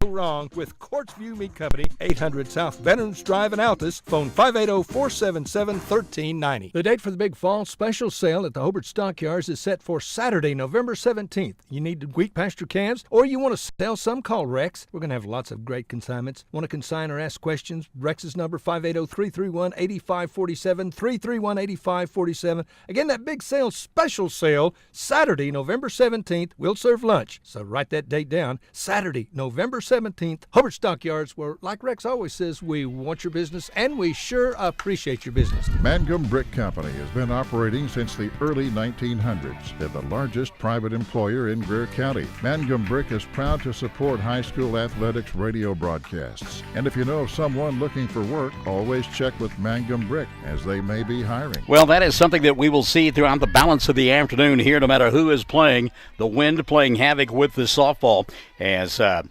wrong with Quartz View Meat Company, 800 South Veterans Drive in Altus. Phone 580-477-1390. The date for the big fall special sale at the Hobart Stockyards is set for Saturday, November 17th. You need wheat pasture calves or you want to sell some, call Rex. We're going to have lots of great consignments. Want to consign or ask questions? Rex's number 580-331-8547, 331-8547. Again, that big sale, special sale, Saturday, November 17th. We'll serve lunch, so write that date down. Saturday, November 17th, Hobart Stockyards, where, like Rex always says, we want your business and we sure appreciate your business. Mangum Brick Company has been operating since the early 1900s. They're the largest private employer in Greer County. Mangum Brick is proud to support high school athletics radio broadcasts. And if you know of someone looking for work, always check with Mangum Brick, as they may be hiring. Well, that is something that we will see throughout the balance of the afternoon here, no matter who is playing. The wind playing havoc with the softball as a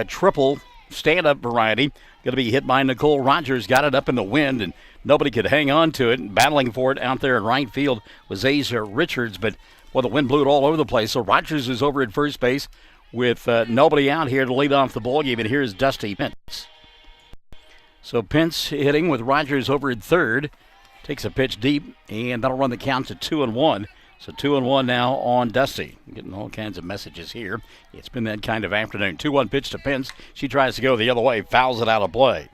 triple stand-up variety. Going to be hit by Nicole Rogers. Got it up in the wind, and nobody could hang on to it. Battling for it out there in right field was Asia Richards, but, well, the wind blew it all over the place. So Rogers is over at first base with nobody out here to lead off the ballgame, and here's Dusty Pence. So Pence hitting with Rogers over at third. Takes a pitch deep, and that'll run the count to 2-1. So 2-1 now on Dusty. Getting all kinds of messages here. It's been that kind of afternoon. 2-1 pitch to Pence. She tries to go the other way, fouls it out of play.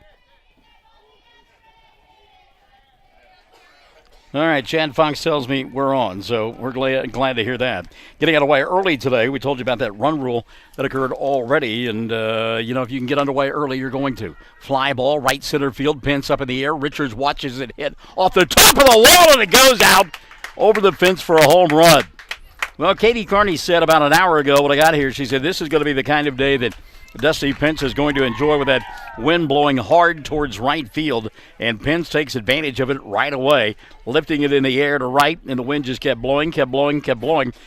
All right, Chad Fox tells me we're on, so we're glad to hear that. Getting out of way early today. We told you about that run rule that occurred already, and, if you can get underway early, you're going to. Fly ball, right center field, Pence up in the air. Richards watches it hit off the top of the wall, and it goes out over the fence for a home run. Well, Katie Carney said about an hour ago when I got here, she said this is going to be the kind of day that Dusty Pence is going to enjoy with that wind blowing hard towards right field, and Pence takes advantage of it right away, lifting it in the air to right, and the wind just kept blowing,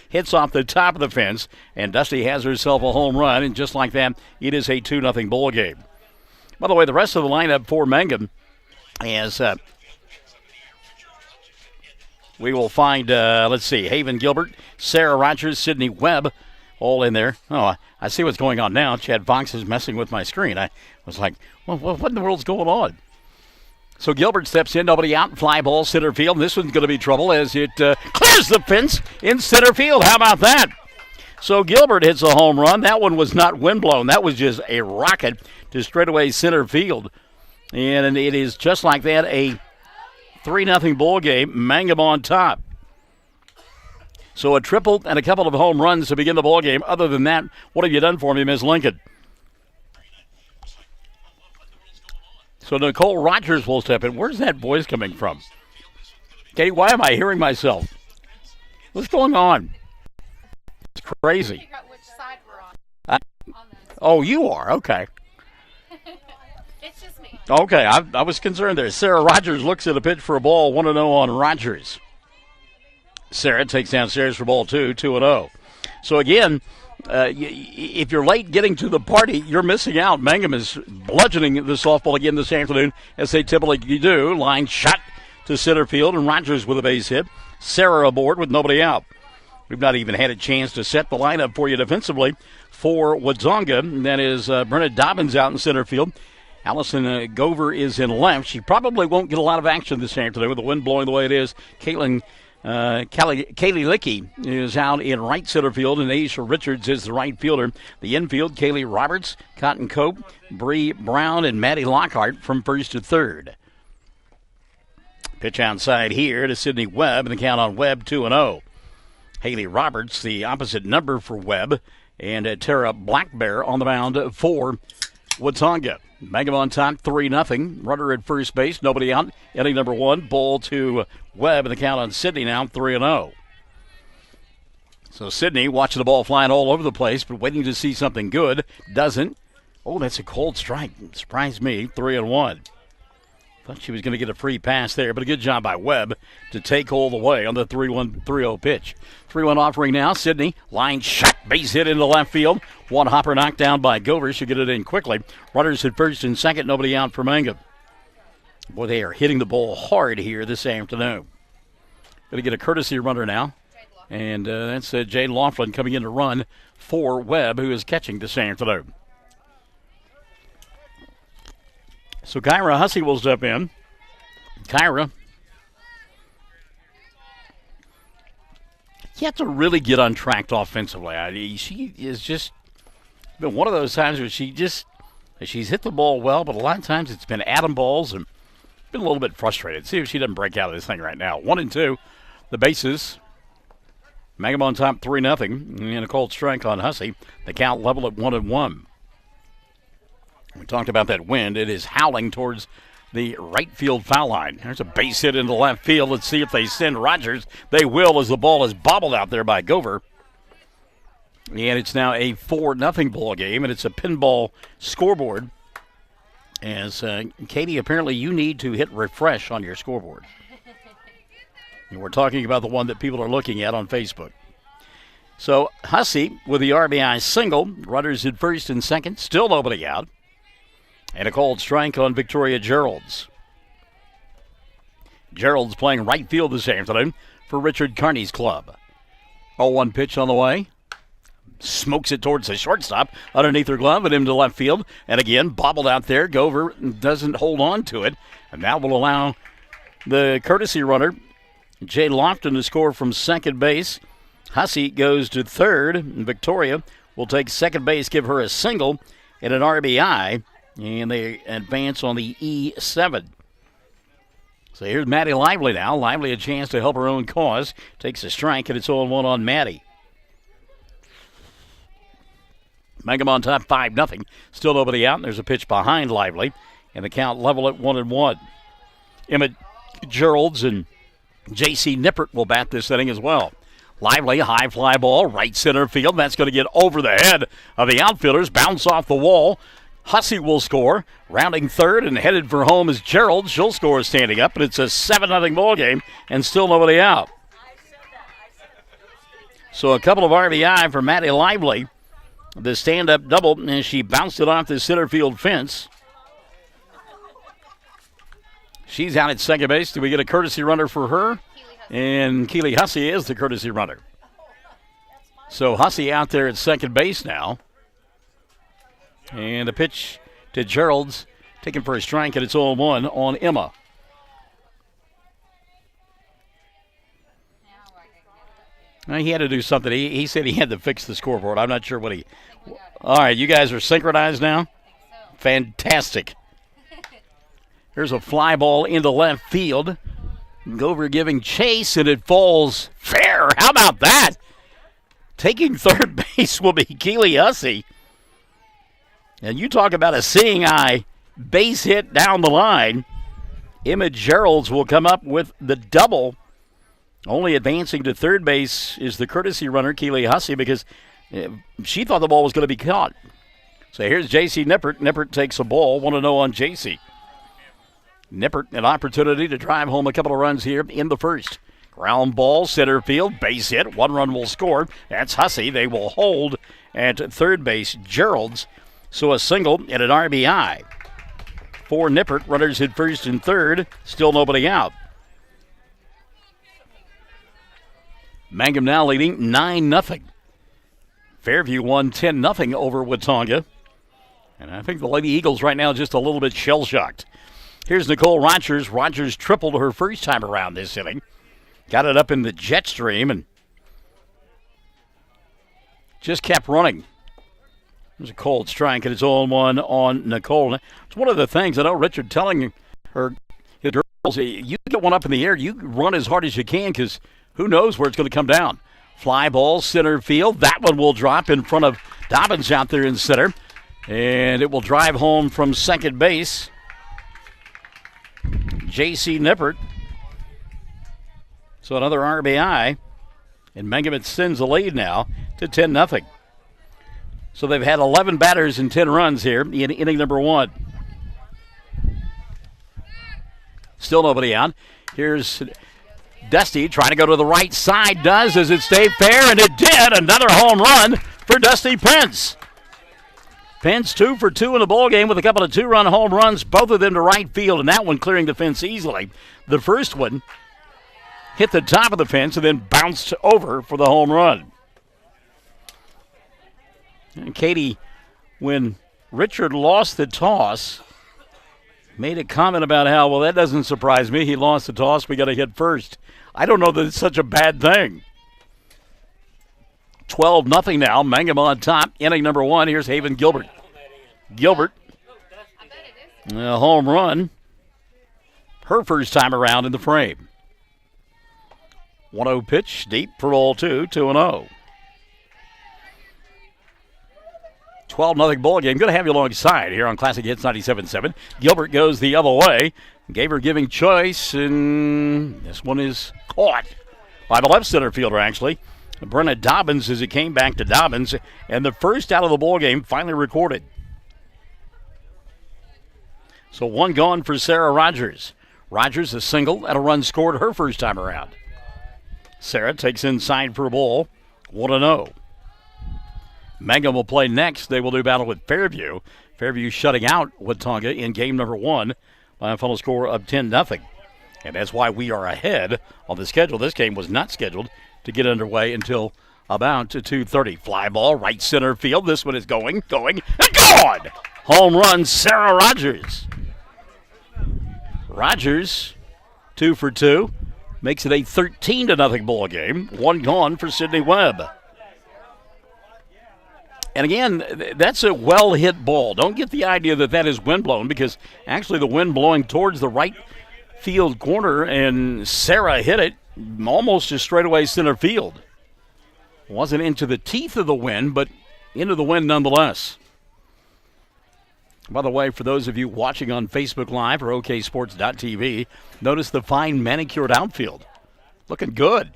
hits off the top of the fence, and Dusty has herself a home run, and just like that, it is a 2-0 ball game. By the way, the rest of the lineup for Mangum is we will find, Haven Gilbert, Sarah Rogers, Sydney Webb, all in there. Oh, I see what's going on now. Chad Fox is messing with my screen. I was like, well, what in the world's going on? So Gilbert steps in, nobody out, fly ball, center field. This one's going to be trouble as it clears the fence in center field. How about that? So Gilbert hits a home run. That one was not windblown. That was just a rocket to straightaway center field. And it is just like that, a 3-0 ball game, Mangum on top. So a triple and a couple of home runs to begin the ball game. Other than that, what have you done for me, Ms. Lincoln? So Nicole Rogers will step in. Where's that voice coming from? Katie, why am I hearing myself? What's going on? It's crazy. Figure out which side we're on. Oh, you are? Okay. It's just me. Okay, I was concerned there. Sarah Rogers looks at a pitch for a ball, 1-0 on Rogers. Sarah takes downstairs for ball 2-0. So again, if you're late getting to the party, you're missing out. Mangum is bludgeoning the softball again this afternoon, as they typically do. Line shot to center field, and Rogers with a base hit. Sarah aboard with nobody out. We've not even had a chance to set the lineup for you defensively for Wadzonga. That is Brenna Dobbins out in center field. Allison Gover is in left. She probably won't get a lot of action this afternoon with the wind blowing the way it is. Kaylee Lickey is out in right center field, and Aisha Richards is the right fielder. The infield, Kaylee Roberts, Cotton Cope, Bree Brown, and Maddie Lockhart from first to third. Pitch outside here to Sydney Webb, and the count on Webb 2-0. Haley Roberts, the opposite number for Webb, and Tara Blackbear on the mound for Wadzonga. Mangum on top, 3-0. Runner at first base, nobody out. Inning number one, ball to Webb, and the count on Sydney now 3-0. So Sydney watching the ball flying all over the place, but waiting to see something good. Doesn't. Oh, that's a cold strike. Surprised me, 3-1. Thought she was going to get a free pass there, but a good job by Webb to take all the way on the 3-1-3-0 pitch. 3-1 offering now. Sydney, line shot, base hit into left field. One hopper knocked down by Gover. She'll get it in quickly. Runners at first and second, nobody out for Mangum. Boy, they are hitting the ball hard here this afternoon. Going to get a courtesy runner now. And that's Jade Laughlin coming in to run for Webb, who is catching this afternoon. So Kyra Hussey will step in. Kyra, you have to really get untracked offensively. She is just been one of those times where she's hit the ball well, but a lot of times it's been atom balls and been a little bit frustrated. See if she doesn't break out of this thing right now. 1-2, the bases. Mangum on top 3-0, and a cold strike on Hussey. The count level at 1-1. We talked about that wind. It is howling towards the right field foul line. There's a base hit into left field. Let's see if they send Rogers. They will, as the ball is bobbled out there by Gover. And it's now a 4-0 ball game, and it's a pinball scoreboard. As Katie, apparently you need to hit refresh on your scoreboard. And we're talking about the one that people are looking at on Facebook. So Hussey with the RBI single. Runners at first and second. Still nobody out. And a called strike on Victoria Geralds. Geralds playing right field this afternoon for Richard Carney's club. 0-1 pitch on the way. Smokes it towards the shortstop underneath her glove and into left field. And again, bobbled out there. Gover doesn't hold on to it. And that will allow the courtesy runner, Jay Lofton, to score from second base. Hussey goes to third. And Victoria will take second base, give her a single and an RBI. And they advance on the E7. So here's Maddie Lively now. Lively a chance to help her own cause. Takes a strike, and it's 0-1 on Maddie. Mangum on top 5-0. Still nobody out, and there's a pitch behind Lively. And the count level at 1-1. Emmett Geralds and J.C. Nippert will bat this inning as well. Lively, high fly ball, right center field. That's going to get over the head of the outfielders. Bounce off the wall. Hussey will score. Rounding third and headed for home is Gerald. She'll score standing up, and it's a 7-0 ball game and still nobody out. So a couple of RBI for Maddie Lively. The stand-up double, and she bounced it off the center field fence. She's out at second base. Do we get a courtesy runner for her? And Keely Hussey is the courtesy runner. So Hussey out there at second base now. And the pitch to Gerald's taken for a strike, and it's 0-1 on Emma. Now, he had to do something. He said he had to fix the scoreboard. I'm not sure what he... All right, you guys are synchronized now? Fantastic. Here's a fly ball into left field. Gover giving chase, and it falls fair. How about that? Taking third base will be Keely Hussey. And you talk about a seeing eye base hit down the line. Emma Geralds will come up with the double. Only advancing to third base is the courtesy runner, Keely Hussey, because she thought the ball was going to be caught. So here's J.C. Nippert. Nippert takes a ball. 1-0 on J.C. Nippert, an opportunity to drive home a couple of runs here in the first. Ground ball, center field, base hit. 1 run will score. That's Hussey. They will hold at third base. Geralds. So a single and an RBI. For Nippert, runners at first and third. Still nobody out. Mangum now leading 9-0. Fairview won 10-0 over Watonga. And I think the Lady Eagles right now just a little bit shell-shocked. Here's Nicole Rogers. Rogers tripled her first time around this inning. Got it up in the jet stream and just kept running. There's a cold strike, and it's 0-1 on Nicole. It's one of the things I know Richard telling her girls, you get one up in the air, you run as hard as you can because who knows where it's going to come down. Fly ball, center field. That one will drop in front of Dobbins out there in center. And it will drive home from second base. J.C. Nippert. So another RBI. And Mangum extends the lead now to 10-0. So they've had 11 batters and 10 runs here in inning number 1. Still nobody out. Here's Dusty trying to go to the right side. Does it stay fair? And it did. Another home run for Dusty Pence. Pence 2 for 2 in the ball game with a couple of 2-run home runs, both of them to right field, and that one clearing the fence easily. The first one hit the top of the fence and then bounced over for the home run. And Katie, when Richard lost the toss, made a comment about how, well, that doesn't surprise me. He lost the toss. We got to hit first. I don't know that it's such a bad thing. 12-0 now. Mangum on top. Inning number 1. Here's Haven Gilbert. Gilbert, a home run. Her first time around in the frame. 1-0 pitch, deep for ball 2, 2-0. 12-0 ball game. Good to have you alongside here on Classic Hits 97.7. Gilbert goes the other way. Gave her giving choice, and this one is caught by the left center fielder, actually. Brenna Dobbins as it came back to Dobbins, and the first out of the ball game finally recorded. So one gone for Sarah Rogers. Rogers a single and a run scored her first time around. Sarah takes inside for a ball, 1-0. Mangum will play next. They will do battle with Fairview. Fairview shutting out Watonga in game number 1 by a final score of 10-0. And that's why we are ahead on the schedule. This game was not scheduled to get underway until about 2:30. Fly ball, right center field. This one is going, and gone! Home run, Sarah Rogers. Rogers, 2 for 2, makes it a 13-0 ball game. One gone for Sydney Webb. And again, that's a well-hit ball. Don't get the idea that that is windblown, because actually the wind blowing towards the right field corner, and Sarah hit it almost to straightaway center field. Wasn't into the teeth of the wind, but into the wind nonetheless. By the way, for those of you watching on Facebook Live or oksports.tv, notice the fine manicured outfield. Looking good.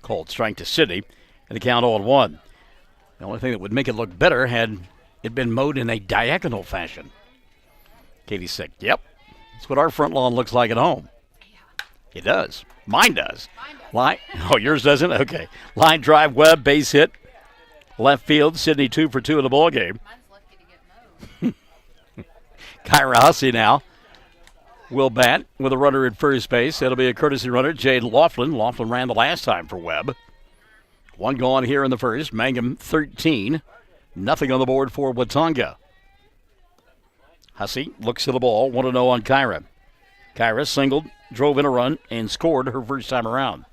Called strike to Sydney, and the count 0-1. The only thing that would make it look better had it been mowed in a diagonal fashion. Katie's sick. Yep. That's what our front lawn looks like at home. It does. Mine does. Line. Oh, yours doesn't? Okay. Line drive, Webb, base hit. Left field, Sydney 2 for 2 in the ball game. Kyra Hussey now will bat with a runner at first base. That'll be a courtesy runner, Jade Laughlin. Laughlin ran the last time for Webb. One gone here in the first. Mangum 13. Nothing on the board for Watonga. Hussey looks at the ball. 1-0 on Kyra. Kyra singled, drove in a run, and scored her first time around.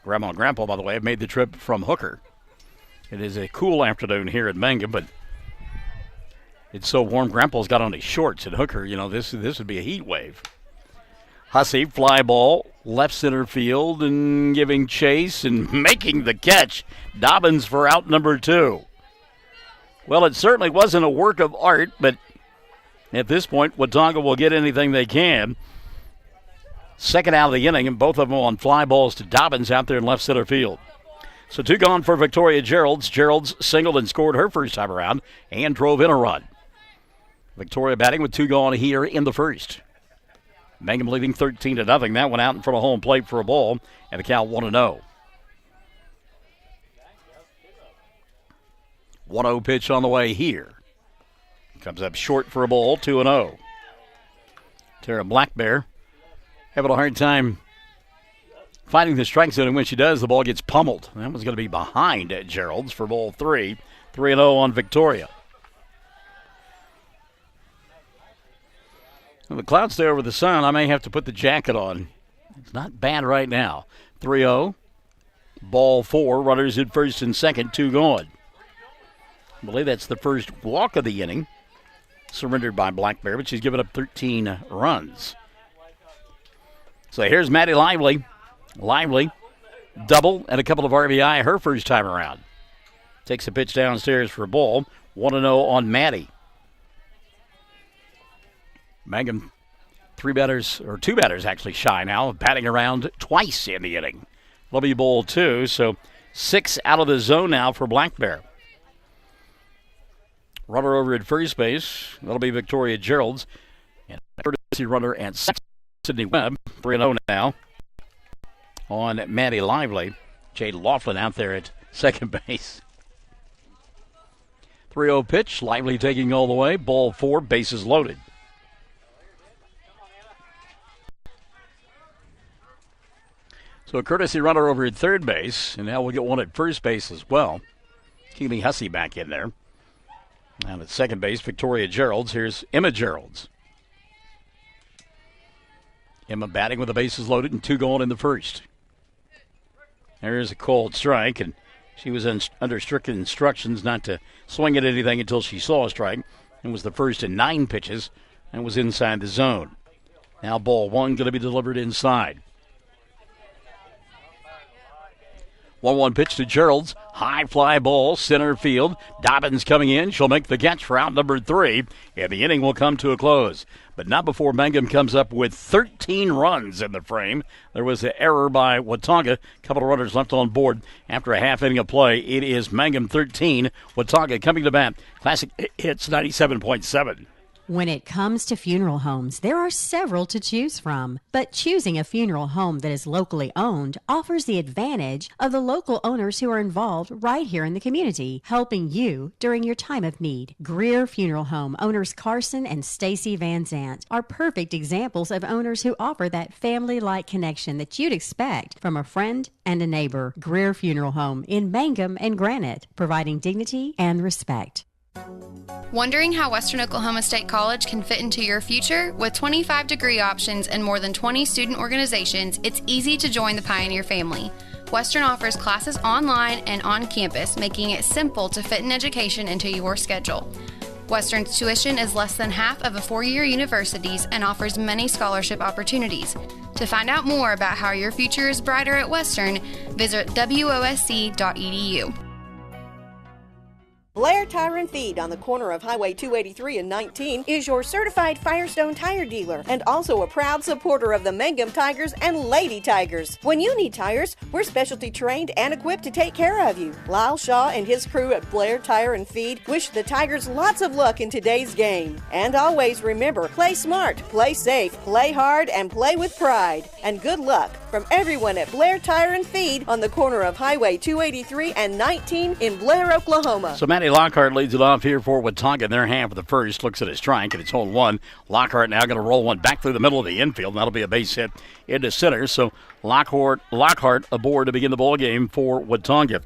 Grandma and Grandpa, by the way, have made the trip from Hooker. It is a cool afternoon here at Mangum, but it's so warm. Grandpa's got on his shorts at Hooker. You know, this would be a heat wave. Hussey, fly ball, left center field, and giving chase and making the catch. Dobbins for out number 2. Well, it certainly wasn't a work of art, but at this point, Watonga will get anything they can. Second out of the inning, and both of them on fly balls to Dobbins out there in left center field. So 2 gone for Victoria Geralds. Geralds singled and scored her first time around and drove in a run. Victoria batting with 2 gone here in the first. Mangum leading 13-0. That one out in front of home plate for a ball, and the count 1-0. 1-0 pitch on the way here. Comes up short for a ball, 2-0. Tara Blackbear having a hard time finding the strike zone, and when she does, the ball gets pummeled. That one's going to be behind at Gerald's for ball 3. 3-0 on Victoria. Well, the clouds stay over the sun. I may have to put the jacket on. It's not bad right now. 3-0. Ball 4. Runners at first and second. 2 gone. I believe that's the first walk of the inning. Surrendered by Black Bear, but she's given up 13 runs. So here's Maddie Lively. Lively, double and a couple of RBI her first time around. Takes a pitch downstairs for a ball. 1-0 on Maddie. Mangum, 2 batters actually shy now, batting around twice in the inning. Lobby ball 2, so 6 out of the zone now for Black Bear. Runner over at first base. That'll be Victoria Geralds. And courtesy runner at second, Sydney Webb. 3-0 now on Maddie Lively. Jade Laughlin out there at second base. 3-0 pitch. Lively taking all the way. Ball 4, bases loaded. So a courtesy runner over at third base. And now we'll get one at first base as well. Keely Hussey back in there. And at second base, Victoria Geralds. Here's Emma Geralds. Emma batting with the bases loaded and 2 gone in the first. There's a cold strike, and she was under strict instructions not to swing at anything until she saw a strike. It was the first in 9 pitches and was inside the zone. Now ball 1 going to be delivered inside. 1-1 pitch to Geralds. High fly ball, center field. Dobbins coming in. She'll make the catch for out number 3. And the inning will come to a close. But not before Mangum comes up with 13 runs in the frame. There was an error by Watauga. A couple of runners left on board after a half inning of play. It is Mangum 13. Watauga coming to bat. Classic Hits 97.7. When it comes to funeral homes, there are several to choose from. But choosing a funeral home that is locally owned offers the advantage of the local owners who are involved right here in the community, helping you during your time of need. Greer Funeral Home owners Carson and Stacy Van Zant are perfect examples of owners who offer that family-like connection that you'd expect from a friend and a neighbor. Greer Funeral Home in Mangum and Granite, providing dignity and respect. Wondering how Western Oklahoma State College can fit into your future? With 25 degree options and more than 20 student organizations, it's easy to join the Pioneer family. Western offers classes online and on campus, making it simple to fit an education into your schedule. Western's tuition is less than half of a 4-year university's and offers many scholarship opportunities. To find out more about how your future is brighter at Western, visit wosc.edu. Blair Tire and Feed on the corner of Highway 283 and 19 is your certified Firestone tire dealer and also a proud supporter of the Mangum Tigers and Lady Tigers. When you need tires, we're specialty trained and equipped to take care of you. Lyle Shaw and his crew at Blair Tire and Feed wish the Tigers lots of luck in today's game. And always remember, play smart, play safe, play hard, and play with pride. And good luck from everyone at Blair Tire and Feed on the corner of Highway 283 and 19 in Blair, Oklahoma. So Maddie Lockhart leads it off here for Watauga in their half of the first. Looks at his strike, and it's 0-1. Lockhart now going to roll one back through the middle of the infield, and that'll be a base hit into center. So Lockhart aboard to begin the ball game for Watauga.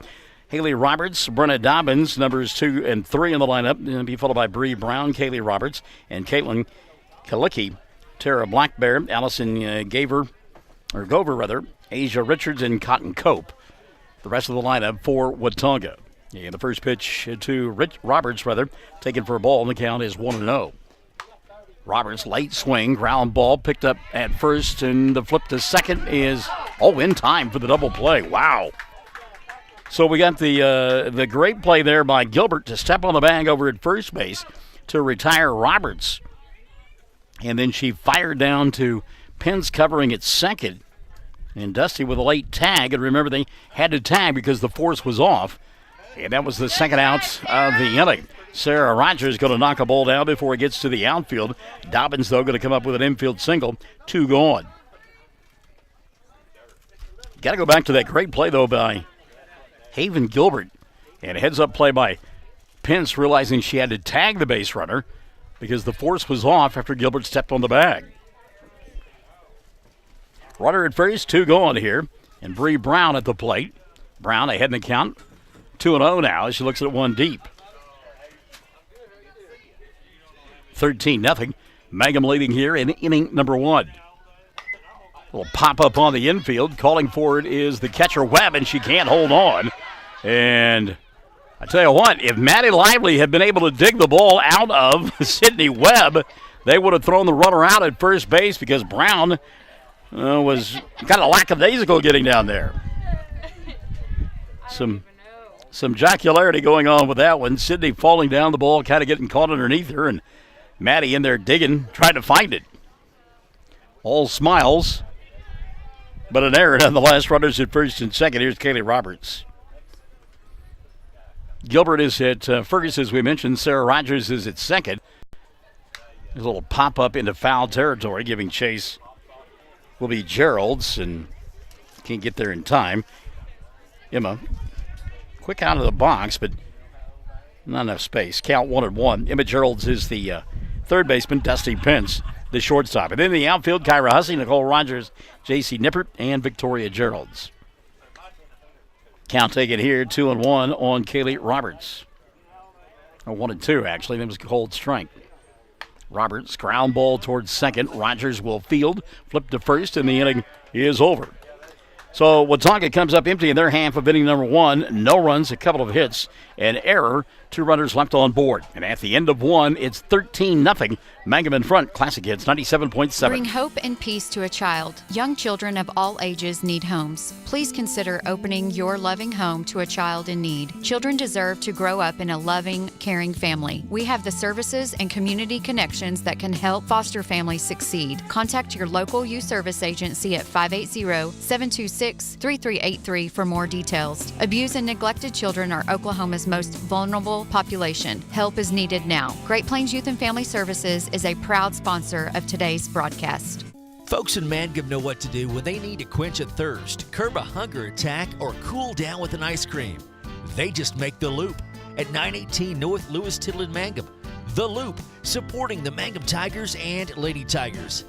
Haley Roberts, Brenna Dobbins, numbers 2 and 3 in the lineup. Going to be followed by Bree Brown, Kaylee Roberts, and Caitlin Kalicki. Tara Blackbear, Allison Gover, Asia Richards, and Cotton Cope. The rest of the lineup for Watauga. And the first pitch to Roberts, taken for a ball, and the count is 1-0. Roberts, late swing, ground ball, picked up at first, and the flip to second is, in time for the double play. Wow. So we got the great play there by Gilbert to step on the bag over at first base to retire Roberts. And then she fired down to Pence covering at second, and Dusty with a late tag. And remember, they had to tag because the force was off. And that was the second out of the inning. Sarah Rogers going to knock a ball down before it gets to the outfield. Dobbins, though, going to come up with an infield single. 2 gone. Got to go back to that great play, though, by Haven Gilbert. And a heads-up play by Pence, realizing she had to tag the base runner because the force was off after Gilbert stepped on the bag. Runner at first, 2 gone here. And Bree Brown at the plate. Brown ahead in the count. 2-0 now as she looks at one deep. 13-0. Mangum leading here in inning number 1. Little pop-up on the infield. Calling for it is the catcher Webb, and she can't hold on. And I tell you what, if Maddie Lively had been able to dig the ball out of Sydney Webb, they would have thrown the runner out at first base because Brown was kind of lackadaisical getting down there. Some jocularity going on with that one. Sydney falling down the ball, kind of getting caught underneath her, and Maddie in there digging, trying to find it. All smiles, but an error on the last runners at first and second. Here's Kaylee Roberts. Gilbert is at Fergus, as we mentioned. Sarah Rogers is at second. There's a little pop-up into foul territory, giving chase will be Gerald's, and can't get there in time. Emma, quick out of the box, but not enough space. Count 1-1. Emma Gerald's is the third baseman. Dusty Pence, the shortstop. And in the outfield, Kyra Hussey, Nicole Rogers, J.C. Nippert, and Victoria Gerald's. Count taken here, 2-1 on Kaylee Roberts. Or 1-2, actually. That was a cold strike. Roberts, ground ball towards second. Rogers will field. Flip to first, and the inning is over. So Watauga comes up empty in their half of inning number 1. No runs, a couple of hits, an error. 2 runners left on board. And at the end of 1, it's 13-0. Mangum in front. Classic Hits 97.7. Bring hope and peace to a child. Young children of all ages need homes. Please consider opening your loving home to a child in need. Children deserve to grow up in a loving, caring family. We have the services and community connections that can help foster families succeed. Contact your local youth service agency at 580-726-3383 for more details. Abused and neglected children are Oklahoma's most vulnerable population. Help is needed now. Great Plains Youth and Family Services is a proud sponsor of today's broadcast. Folks in Mangum know what to do when they need to quench a thirst, curb a hunger attack, or cool down with an ice cream. They just make The Loop at 918 North Lewis Tittle in Mangum. The Loop, supporting the Mangum Tigers and Lady Tigers.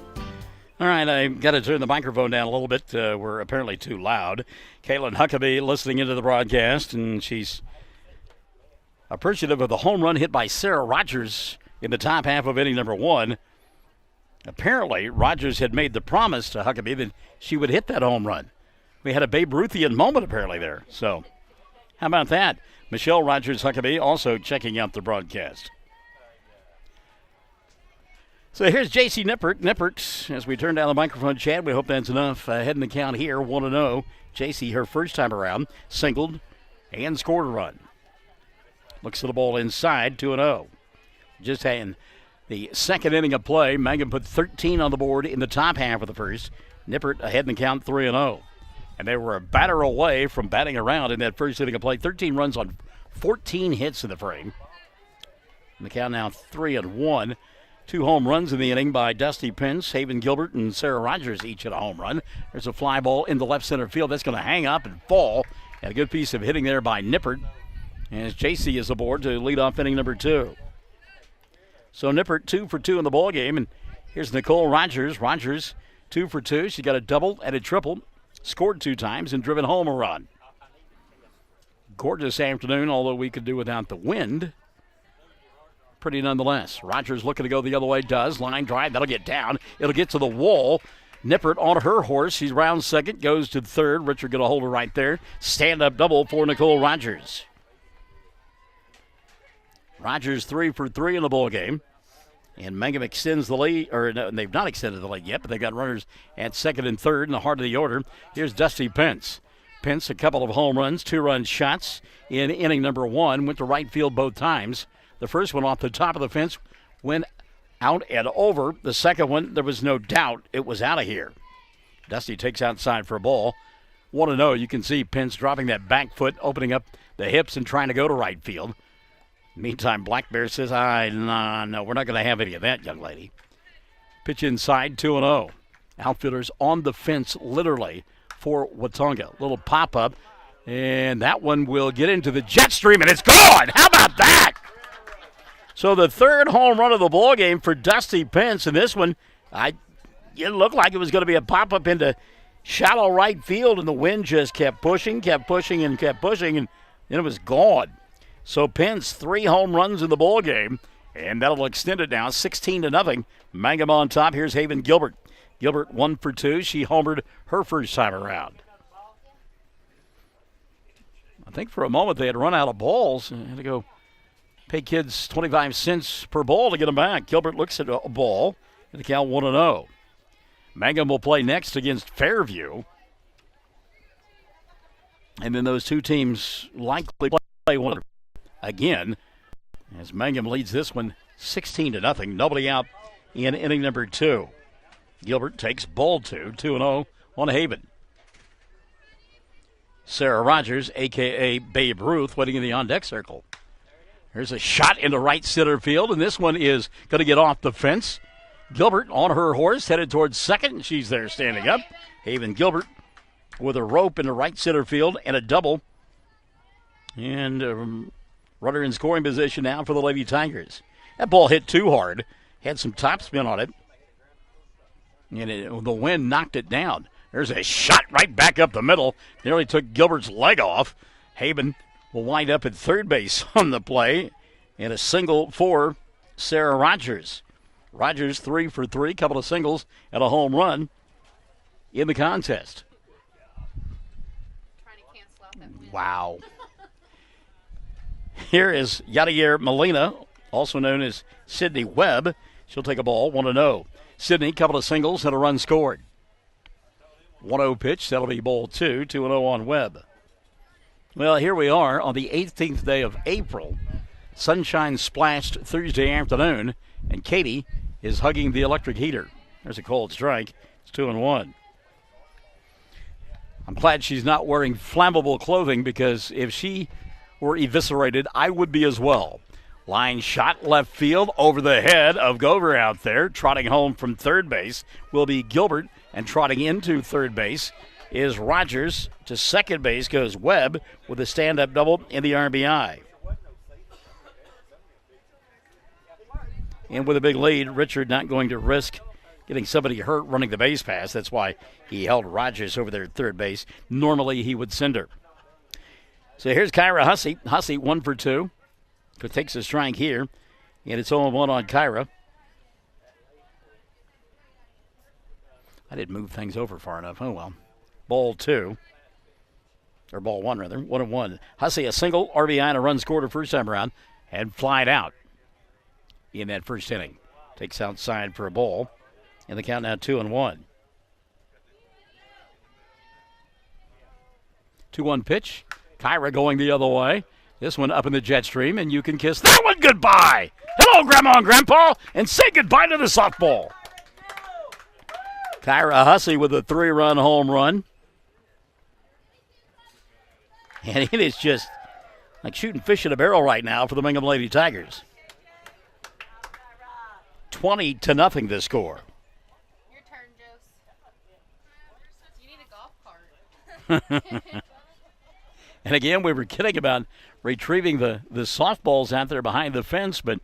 All right, I've got to turn the microphone down a little bit. We're apparently too loud. Caitlin Huckabee listening into the broadcast, and she's appreciative of the home run hit by Sarah Rogers in the top half of inning number 1. Apparently, Rogers had made the promise to Huckabee that she would hit that home run. We had a Babe Ruthian moment apparently there. So, how about that? Michelle Rogers Huckabee also checking out the broadcast. So here's J.C. Nippert. Nippert, as we turn down the microphone, Chad, we hope that's enough. Heading the count here, 1-0. J.C., her first time around, singled and scored a run. Looks at the ball inside, 2-0. Just in the second inning of play, Mangum put 13 on the board in the top half of the first. Nippert ahead in the count, 3-0. And they were a batter away from batting around in that first inning of play. 13 runs on 14 hits in the frame. And the count now 3-1. 2 home runs in the inning by Dusty Pence, Haven Gilbert, and Sarah Rogers each at a home run. There's a fly ball in the left center field. That's going to hang up and fall. And a good piece of hitting there by Nippert, as JC is aboard to lead off inning number 2. So Nippert 2 for 2 in the ball game, and here's Nicole Rogers. Rogers 2 for 2. She got a double and a triple, scored 2 times, and driven home a run. Gorgeous afternoon, although we could do without the wind. Pretty nonetheless. Rogers looking to go the other way, does. Line drive, that'll get down. It'll get to the wall. Nippert on her horse. She's round second, goes to third. Richard going to hold her right there. Stand-up double for Nicole Rogers. Rogers 3 for 3 in the ball game. And Mangum extends the lead, or no, they've not extended the lead yet, but they've got runners at second and third in the heart of the order. Here's Dusty Pence. Pence, a couple of home runs, 2-run shots in inning number 1. Went to right field both times. The first one off the top of the fence went out and over. The second one, there was no doubt it was out of here. Dusty takes outside for a ball. 1-0. You can see Pence dropping that back foot, opening up the hips and trying to go to right field. Meantime, Black Bear says, no, we're not going to have any of that, young lady. Pitch inside, 2-0. Outfielders on the fence, literally, for Watauga. Little pop-up, and that one will get into the jet stream, and it's gone! How about that? So the third home run of the ball game for Dusty Pence, and this one, it looked like it was going to be a pop-up into shallow right field, and the wind just kept pushing, and then it was gone. So Pence, 3 home runs in the ball game, and that'll extend it now, 16-0. Mangum on top. Here's Haven Gilbert. Gilbert 1 for 2. She homered her first time around. I think for a moment they had run out of balls and had to go pay kids 25 cents per ball to get them back. Gilbert looks at a ball and the count 1-0. Mangum will play next against Fairview. And then those two teams likely play one again, as Mangum leads this one 16-0. Nobody out in inning number 2. Gilbert takes ball 2, 2-0 on Haven. Sarah Rogers, a.k.a. Babe Ruth, waiting in the on-deck circle. There's a shot into right center field, and this one is going to get off the fence. Gilbert on her horse, headed towards second, and she's there standing up. Haven Gilbert with a rope into right center field and a double. And runner in scoring position now for the Lady Tigers. That ball hit too hard. Had some topspin on it. And the wind knocked it down. There's a shot right back up the middle. Nearly took Gilbert's leg off. Haben will wind up at third base on the play, and a single for Sarah Rogers. Rogers 3 for 3, couple of singles and a home run in the contest. Wow. Here is Yadier Molina, also known as Sydney Webb. She'll take a ball, 1-0. Sydney, couple of singles and a run scored. 1-0 pitch, that'll be ball 2, 2-0 on Webb. Well, here we are on the 18th day of April. Sunshine splashed Thursday afternoon, and Katie is hugging the electric heater. There's a cold strike. It's 2-1. I'm glad she's not wearing flammable clothing, because if she were eviscerated, I would be as well. Line shot left field over the head of Gover out there. Trotting home from third base will be Gilbert, and trotting into third base is Rogers. To second base goes Webb with a stand-up double in the RBI. And with a big lead, Richard not going to risk getting somebody hurt running the base pass. That's why he held Rogers over there at third base. Normally he would send her. So here's Kyra Hussey. Hussey 1 for 2. Takes a strike here, and it's 0-1 on Kyra. I didn't move things over far enough. Oh, well. Ball 2. Or ball 1, rather. 1-1. Hussey, a single, RBI, and a run scored her first time around, and flied out in that first inning. Takes outside for a ball, and the count now 2-1. 2-1 pitch. Kyra going the other way. This one up in the jet stream, and you can kiss that one goodbye. Hello, Grandma and Grandpa, and say goodbye to the softball. Kyra Hussey with a 3-run home run. And it is just like shooting fish in a barrel right now for the Mangum Lady Tigers. 20-0 the score. Your turn, Jose. You need a golf cart. And again, we were kidding about retrieving the softballs out there behind the fence, but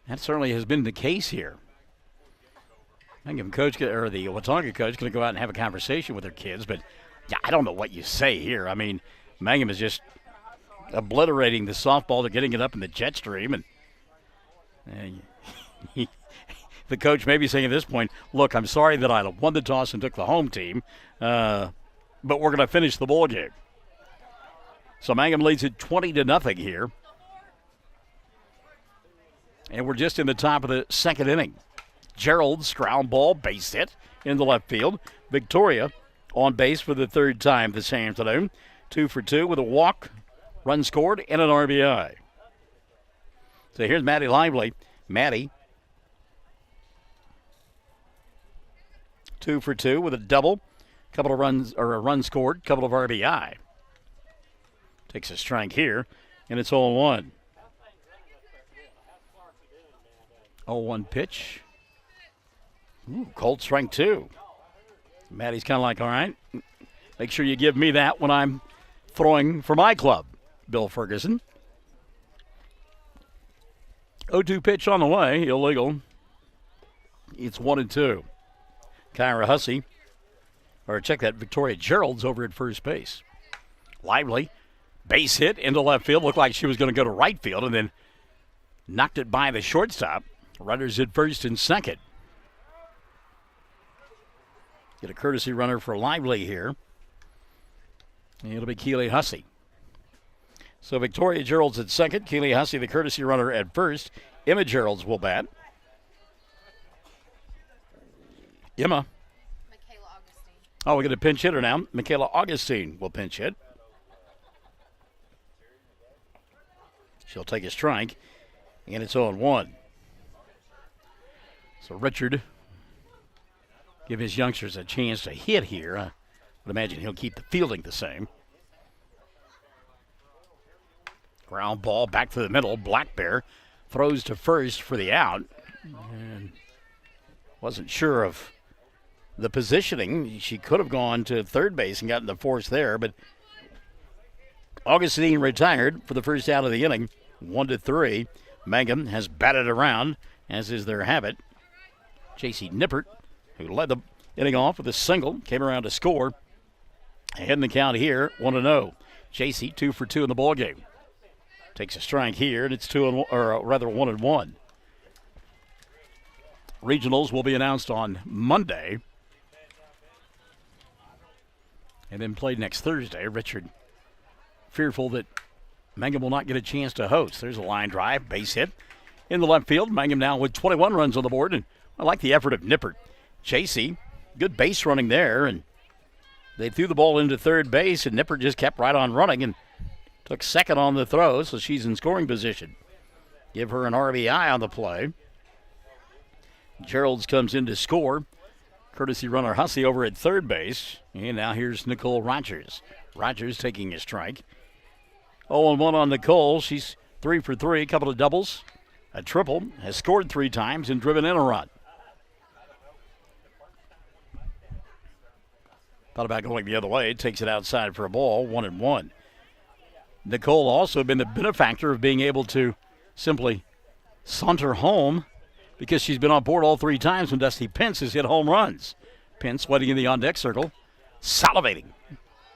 that certainly has been the case here. Mangum coach, or the Watauga coach, going to go out and have a conversation with their kids, but yeah, I don't know what you say here. I mean, Mangum is just obliterating the softball. They're getting it up in the jet stream, and the coach may be saying at this point, look, I'm sorry that I won the toss and took the home team, but we're going to finish the ball game. So Mangum leads it 20-0 here. And we're just in the top of the second inning. Gerald's ground ball, base hit in the left field. Victoria on base for the third time this afternoon. 2 for 2 with a walk, run scored, and an RBI. So here's Maddie Lively. Maddie, 2 for 2 with a double, couple of runs, or a run scored, couple of RBI. Takes a strike here, and it's 0-1. 0-1 pitch. Ooh, cold strike 2. Maddie's kind of like, all right, make sure you give me that when I'm throwing for my club, Bill Ferguson. 0-2 pitch on the way, illegal. It's 1-2. Kyra Hussey, or check that, Victoria Gerald's over at first base. Lively, base hit into left field. Looked like she was going to go to right field and then knocked it by the shortstop. Runners at first and second. Get a courtesy runner for Lively here. And it'll be Keely Hussey. So Victoria Gerald's at second. Keely Hussey, the courtesy runner, at first. Emma Gerald's will bat. Emma. Michaela Augustine. Oh, we're going to pinch hitter now. Michaela Augustine will pinch hit. She'll take a strike, and it's 0-1. So Richard give his youngsters a chance to hit here. I would imagine he'll keep the fielding the same. Ground ball back to the middle. Black Bear throws to first for the out. And wasn't sure of the positioning. She could have gone to third base and gotten the force there, but Augustine retired for the first out of the inning. 1-3. Mangum has batted around, as is their habit. J.C. Nippert, who led the inning off with a single, came around to score. Ahead in the count here, 1-0. JC 2 for 2 in the ball game. Takes a strike here, and it's 1-1. Regionals will be announced on Monday and then played next Thursday. Richard fearful that Mangum will not get a chance to host. There's a line drive, base hit in the left field. Mangum now with 21 runs on the board, and I like the effort of Nippert. JC, good base running there, and they threw the ball into third base, and Nippert just kept right on running and took second on the throw, so she's in scoring position. Give her an RBI on the play. Geralds comes in to score. Courtesy runner Hussey over at third base. And now here's Nicole Rogers. Rogers taking a strike. 0-1 on Nicole. She's 3 for 3, a couple of doubles, a triple, has scored 3 times and driven in a run. Thought about going the other way. Takes it outside for a ball, 1-1. Nicole also been the benefactor of being able to simply saunter home because she's been on board all 3 times when Dusty Pence has hit home runs. Pence waiting in the on-deck circle, salivating.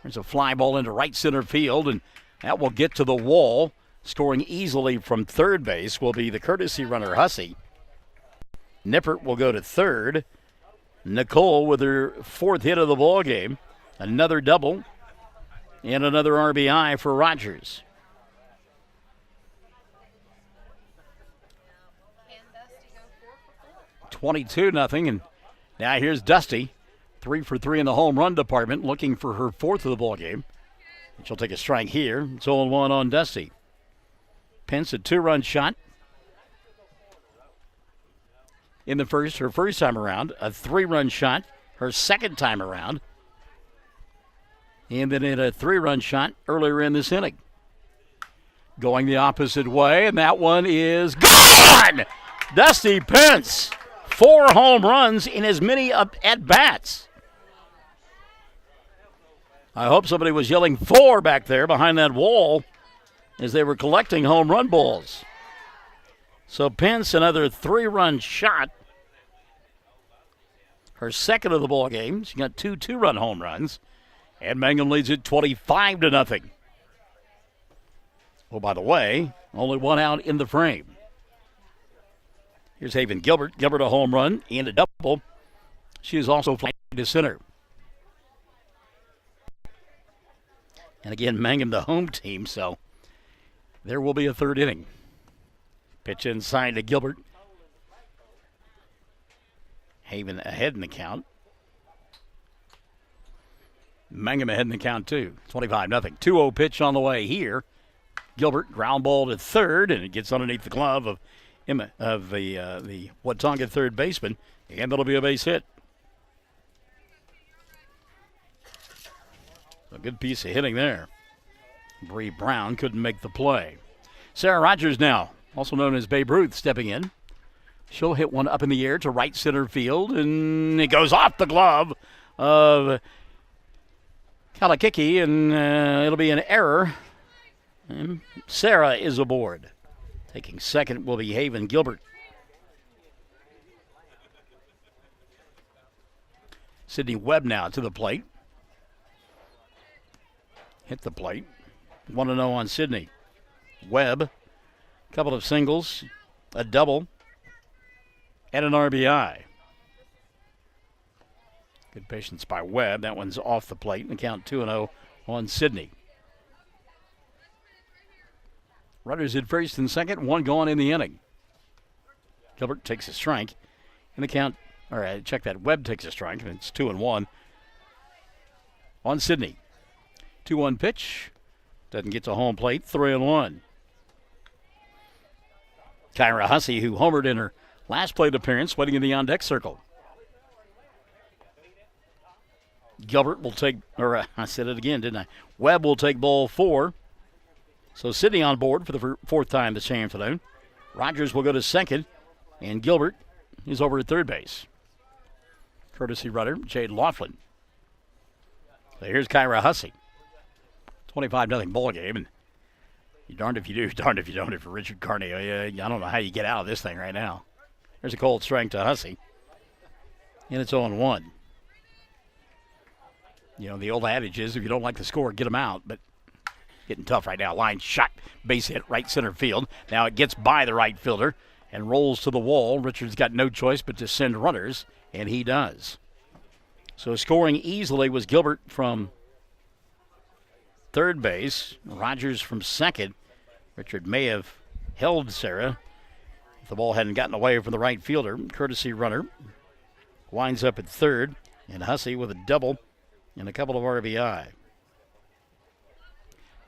There's a fly ball into right center field, and that will get to the wall. Scoring easily from third base will be the courtesy runner Hussey. Nippert will go to third. Nicole with her 4th hit of the ball game. Another double and another RBI for Rogers. Can Dusty go 4 for 22-0, and now here's Dusty, 3 for 3 in the home run department, looking for her 4th of the ball game. And she'll take a strike here. It's 0-1 on Dusty. Pence a 2-run shot in the first, her first time around, a 3-run shot her second time around, and then in a 3-run shot earlier in this inning. Going the opposite way, and that one is gone! Dusty Pence, 4 home runs in as many at-bats. I hope somebody was yelling 4 back there behind that wall as they were collecting home run balls. So Pence, another 3-run shot. Her second of the ball game. She got 2 2-run home runs. And Mangum leads it 25-0. Oh, by the way, only 1 out in the frame. Here's Haven Gilbert. Gilbert a home run and a double. She is also flying to center. And again, Mangum the home team, so there will be a 3rd inning. Pitch inside to Gilbert. Haven ahead in the count. Mangum ahead in the count, too. 25-0. 2-0 pitch on the way here. Gilbert, ground ball to third, and it gets underneath the glove of the Watonga third baseman, and that'll be a base hit. A good piece of hitting there. Bree Brown couldn't make the play. Sarah Rogers now, also known as Babe Ruth, stepping in. She'll hit one up in the air to right center field, and it goes off the glove of Kalakiki, and it'll be an error. And Sarah is aboard. Taking second will be Haven Gilbert. Sydney Webb now to the plate. Hit the plate. 1-0 on Sydney. Webb, a couple of singles, a double, and an RBI. Good patience by Webb. That one's off the plate, and count 2-0 on Sydney. Runners at first and second, 1 gone in the inning. Gilbert takes a strike, and the count, all right, check that. Webb takes a strike, and it's 2-1 on Sydney. 2-1 pitch. Doesn't get to home plate. 3-1. Kyra Hussey, who homered in her last plate appearance, waiting in the on-deck circle. Gilbert will take, or I said it again, didn't I? Webb will take ball 4. So Sydney on board for the 4th time this afternoon. Rogers will go to second, and Gilbert is over at third base. Courtesy runner, Jade Laughlin. So here's Kyra Hussey. 25-0 ball game, and you're darned if you do, darned if you don't. For Richard Carney, I don't know how you get out of this thing right now. There's a cold strike to Hussey, and it's 0-1. You know, the old adage is if you don't like the score, get them out. But getting tough right now. Line shot, base hit, right center field. Now it gets by the right fielder and rolls to the wall. Richards got no choice but to send runners, and he does. So scoring easily was Gilbert from third base. Rogers from second. Richard may have held Sarah if the ball hadn't gotten away from the right fielder. Courtesy runner winds up at third, and Hussey with a double and a couple of RBI.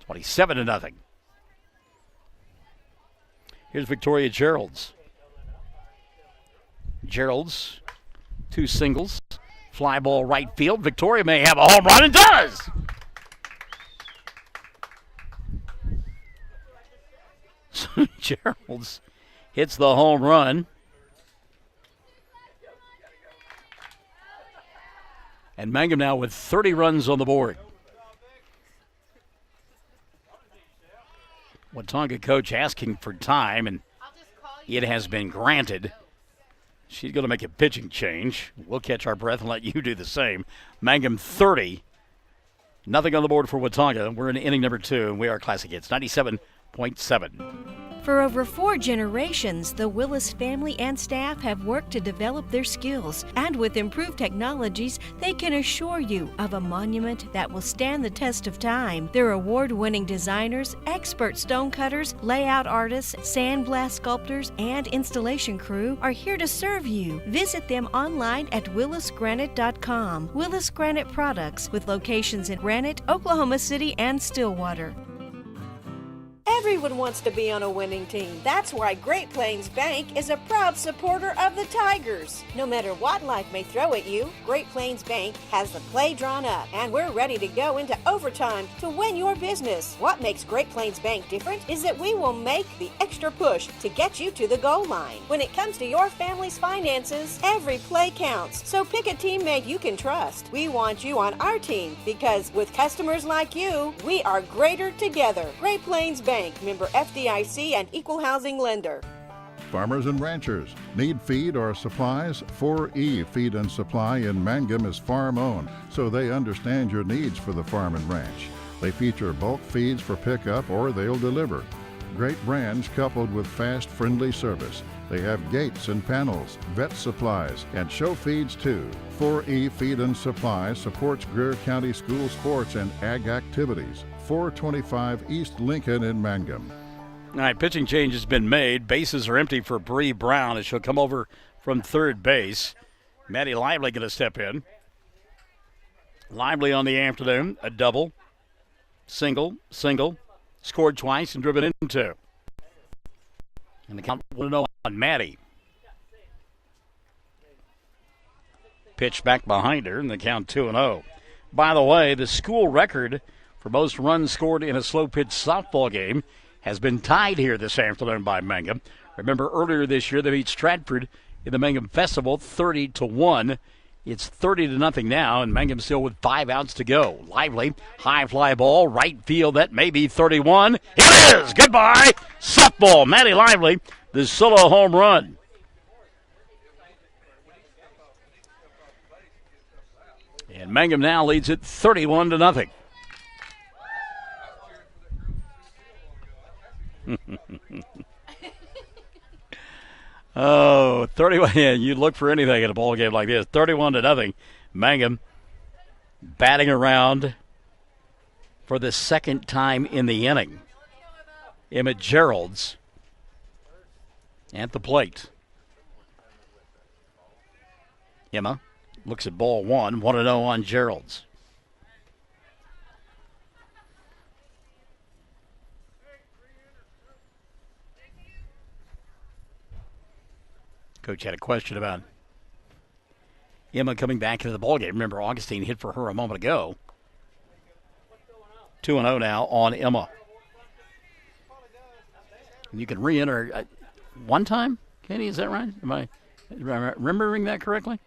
27-0. Here's Victoria Gerald's. Gerald's, 2 singles. Fly ball right field. Victoria may have a home run and does. So Gerald's hits the home run. And Mangum now with 30 runs on the board. Watonga coach asking for time, and it has been granted. She's going to make a pitching change. We'll catch our breath and let you do the same. Mangum 30. Nothing on the board for Watonga. We're in inning number 2, and we are Classic Hits 97.7. For over 4 generations, the Willis family and staff have worked to develop their skills, and with improved technologies, they can assure you of a monument that will stand the test of time. Their award-winning designers, expert stone cutters, layout artists, sandblast sculptors, and installation crew are here to serve you. Visit them online at willisgranite.com. Willis Granite Products, with locations in Granite, Oklahoma City, and Stillwater. Everyone wants to be on a winning team. That's why Great Plains Bank is a proud supporter of the Tigers. No matter what life may throw at you, Great Plains Bank has the play drawn up, and we're ready to go into overtime to win your business. What makes Great Plains Bank different is that we will make the extra push to get you to the goal line. When it comes to your family's finances, every play counts. So pick a teammate you can trust. We want you on our team because with customers like you, we are greater together. Great Plains Bank, member FDIC and equal housing lender. Farmers and ranchers need feed or supplies? 4E Feed and Supply in Mangum is farm-owned, so they understand your needs for the farm and ranch. They feature bulk feeds for pickup or they'll deliver. Great brands coupled with fast, friendly service. They have gates and panels, vet supplies, and show feeds too. 4E Feed and Supply supports Greer County school sports and ag activities. 425 East Lincoln in Mangum. All right, pitching change has been made. Bases are empty for Bree Brown as she'll come over from third base. Maddie Lively going to step in. Lively on the afternoon, a double, single, scored twice and driven into. And the count 1-0 on Maddie. Pitch back behind her, and the count 2-0. By the way, the school record for most runs scored in a slow pitch softball game has been tied here this afternoon by Mangum. Remember earlier this year they beat Stratford in the Mangum Festival 30-1. It's 30-0 now, and Mangum still with 5 outs to go. Lively, high fly ball, right field, that may be 31. It is! Goodbye! Softball, Maddie Lively, the solo home run. And Mangum now leads it 31-0. Oh, 31. Yeah, you look for anything in a ball game like this. 31-0. Mangum batting around for the second time in the inning. Emma Gerald's at the plate. Emma looks at ball 1, 1-0 on Gerald's. Coach had a question about Emma coming back into the ballgame. Remember, Augustine hit for her a moment ago. 2-0 now on Emma. And you can re-enter one time, Kenny, is that right? Am I remembering that correctly?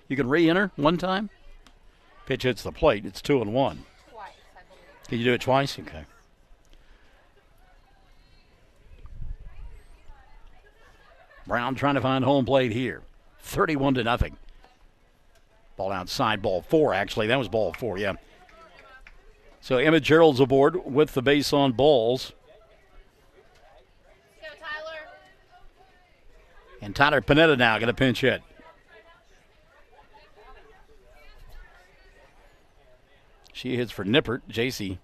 You can re-enter one time? Pitch hits the plate. It's 2-1. Twice, I believe. Can you do it twice? Okay. Brown trying to find home plate here. 31-0. Ball outside, ball 4, actually. That was ball 4, yeah. So Emma Gerald's aboard with the base on balls. Go, Tyler. And Tyler Panetta now going to pinch hit. She hits for Nippert. JC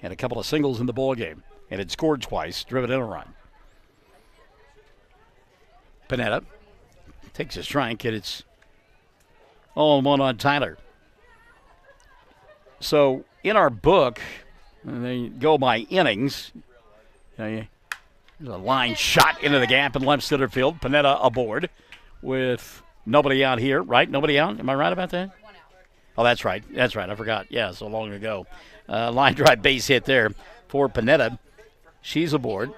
had a couple of singles in the ball game and had scored twice, driven in a run. Panetta takes a strike, and it's 0-1 on Tyler. So in our book, they go by innings. There's a line shot into the gap in left center field. Panetta aboard with nobody out here, right? Nobody out? Am I right about that? Oh, that's right. That's right. I forgot. Yeah, so long ago. Line drive base hit there for Panetta. She's aboard.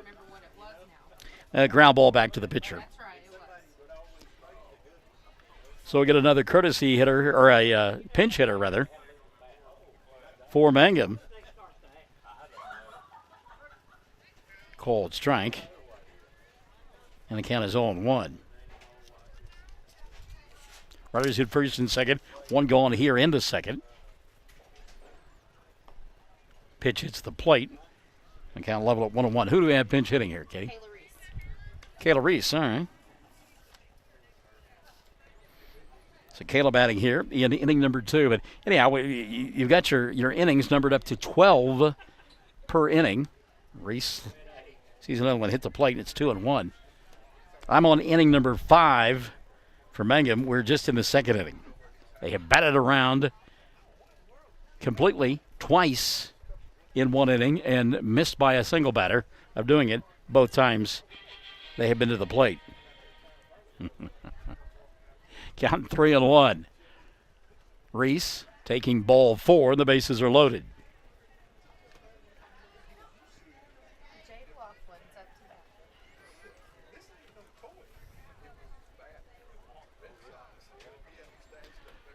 Ground ball back to the pitcher. So we get another courtesy hitter, or a pinch hitter, rather, for Mangum. Called strike. And the count is 0-1. Runners hit first and second. One gone here in the second. Pitch hits the plate. The count level at 1-1. Who do we have pinch hitting here, Katie? Kayla Reese, all right. So Kayla batting here in inning number 2. But anyhow, you've got your innings numbered up to 12 per inning. Reese sees another one hit the plate, and it's 2-1. I'm on inning number 5 for Mangum. We're just in the second inning. They have batted around completely twice in one inning and missed by a single batter of doing it. Both times they have been to the plate. Count 3-1. Reese taking ball 4. The bases are loaded.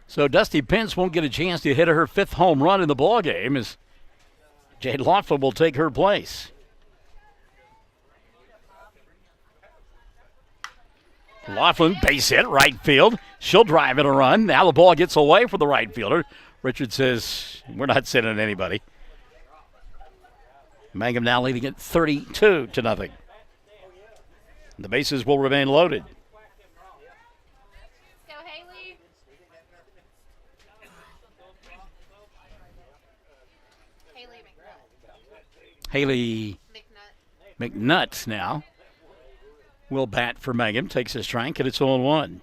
So Dusty Pence won't get a chance to hit her 5th home run in the ball game as Jade Laughlin will take her place. Laughlin, base hit, right field. She'll drive in a run. Now the ball gets away from the right fielder. Richard says, we're not sending anybody. Mangum now leading it 32-0. The bases will remain loaded. Go, Haley. Haley McNutt now will bat for Mangum. Takes a strike, and it's 0-1.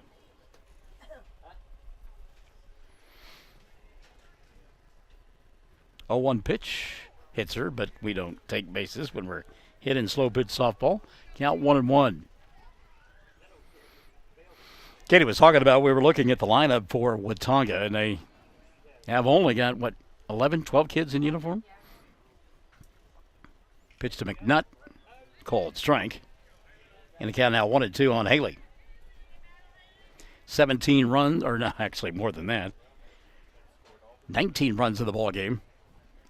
A 1 pitch hits her, but we don't take bases when we're hitting slow pitch softball. Count 1-1. Katie was talking about, we were looking at the lineup for Watauga, and they have only got, 11, 12 kids in uniform? Pitch to McNutt. Called strike. And the count now 1-2 on Haley. 17 runs, or no, actually more than that. 19 runs in the ball game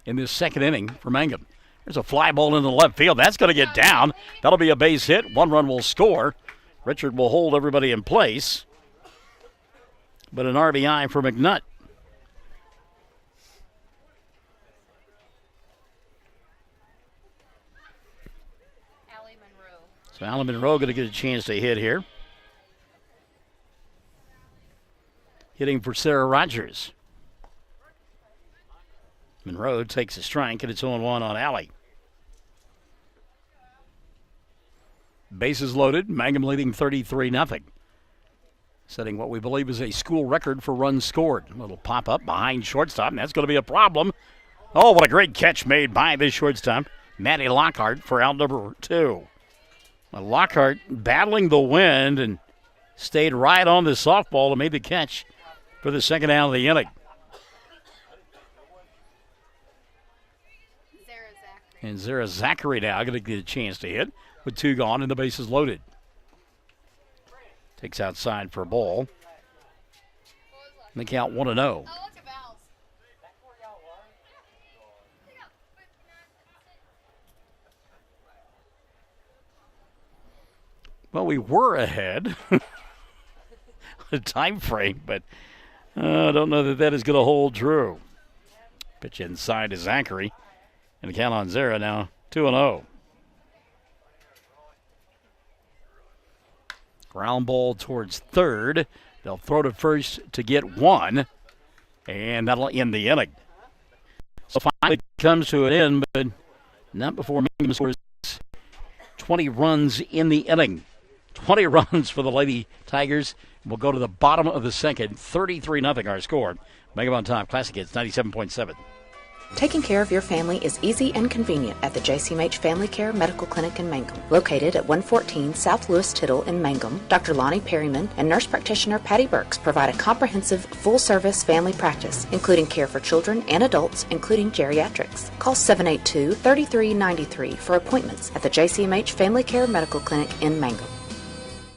in this second inning for Mangum. There's a fly ball into the left field. That's going to get down. That'll be a base hit. 1 run will score. Richard will hold everybody in place. But an RBI for McNutt. So Allen Monroe going to get a chance to hit here. Hitting for Sarah Rogers. Monroe takes a strike, and it's 0-1 on Alley. Bases loaded. Mangum leading 33-0. Setting what we believe is a school record for runs scored. A little pop-up behind shortstop, and that's going to be a problem. Oh, what a great catch made by this shortstop. Maddie Lockhart for out number 2. Lockhart battling the wind and stayed right on the softball and made the catch for the second out of the inning. And Zara Zachary now going to get a chance to hit with 2 gone and the bases loaded. Takes outside for a ball. And the count 1-0. Well, we were ahead. The time frame, but I don't know that is going to hold true. Pitch inside to Zachary. And the count on Zara now 2-0. Ground ball towards third. They'll throw to first to get one. And that'll end the inning. So finally it comes to an end, but not before Mangum scores 20 runs in the inning. 20 runs for the Lady Tigers. We'll go to the bottom of the second. 33-0 our score. Mangum on top. Classic Hits 97.7. Taking care of your family is easy and convenient at the JCMH Family Care Medical Clinic in Mangum. Located at 114 South Lewis Tittle in Mangum, Dr. Lonnie Perryman and nurse practitioner Patty Burks provide a comprehensive, full-service family practice, including care for children and adults, including geriatrics. Call 782-3393 for appointments at the JCMH Family Care Medical Clinic in Mangum.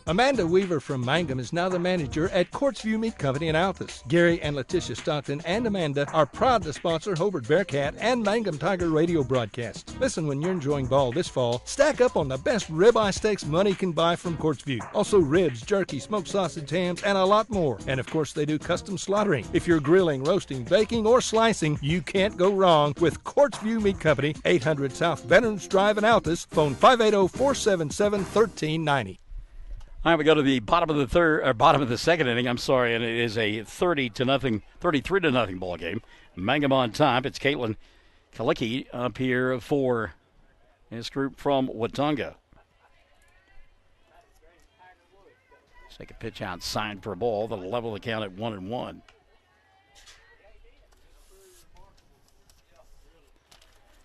Amanda Weaver from Mangum is now the manager at Courtsview Meat Company in Altus. Gary and Letitia Stockton and Amanda are proud to sponsor Hobart Bearcat and Mangum Tiger radio broadcasts. Listen, when you're enjoying ball this fall, stack up on the best ribeye steaks money can buy from Courtsview. Also ribs, jerky, smoked sausage, hams, and a lot more. And of course, they do custom slaughtering. If you're grilling, roasting, baking, or slicing, you can't go wrong with Courtsview Meat Company, 800 South Veterans Drive in Altus. Phone 580-477-1390. All right, we go to the bottom of the second inning. I'm sorry, and it is a 33-0 ball game. Mangum on top. It's Caitlin Kalicki up here for this group from Watonga. Let's take a pitch outside for a ball that'll level the count at 1-1.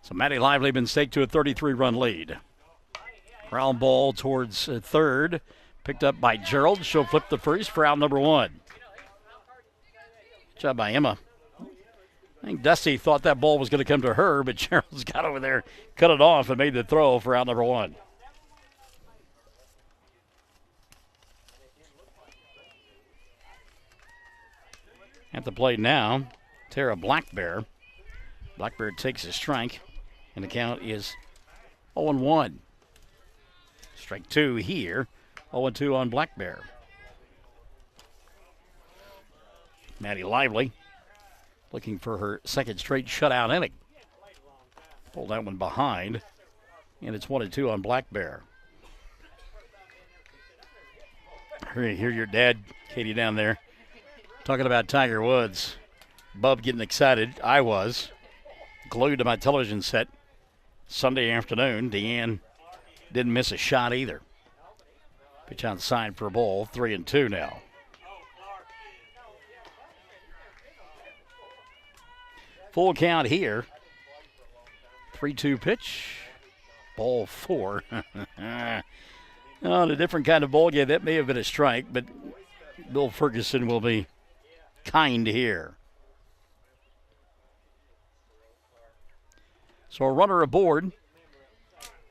So Maddie Lively been staked to a 33-run lead. Ground ball towards third. Picked up by Gerald. She'll flip the first for out number one. Good job by Emma. I think Dusty thought that ball was going to come to her, but Gerald's got over there, cut it off, and made the throw for out number one. At the plate now, Tara Blackbear. Blackbear takes a strike, and the count is 0-1. Strike two here. 0-2 on Black Bear. Maddie Lively looking for her second straight shutout inning. Pulled that one behind, and it's 1-2 on Black Bear. Hear your dad, Katie, down there, talking about Tiger Woods. Bub getting excited. I was glued to my television set Sunday afternoon. Deanne didn't miss a shot either. Pitch outside for a ball, 3-2 now. Full count here. 3-2 pitch. Ball four. On a different kind of ball game, that may have been a strike, but Bill Ferguson will be kind here. So a runner aboard.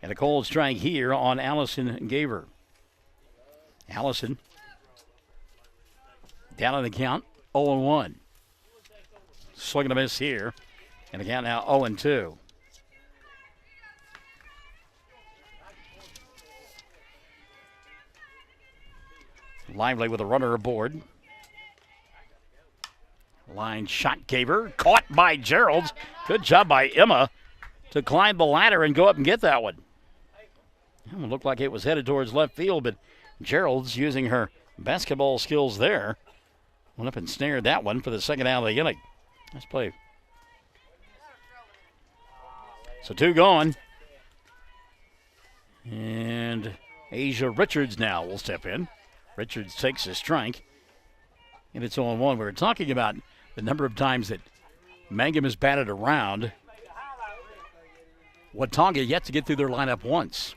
And a cold strike here on Allison Gaver. Allison down on the count, 0-1. Swing and a miss here. And the count now 0-2. Lively with a runner aboard. Line shot Gaver. Caught by Gerald. Good job by Emma to climb the ladder and go up and get that one. It looked like it was headed towards left field, but Gerald's using her basketball skills there. Went up and snared that one for the second out of the inning. Nice play. So two gone. And Asia Richards now will step in. Richards takes a strike. And it's 0-1. We were talking about the number of times that Mangum has batted around. Watonga yet to get through their lineup once.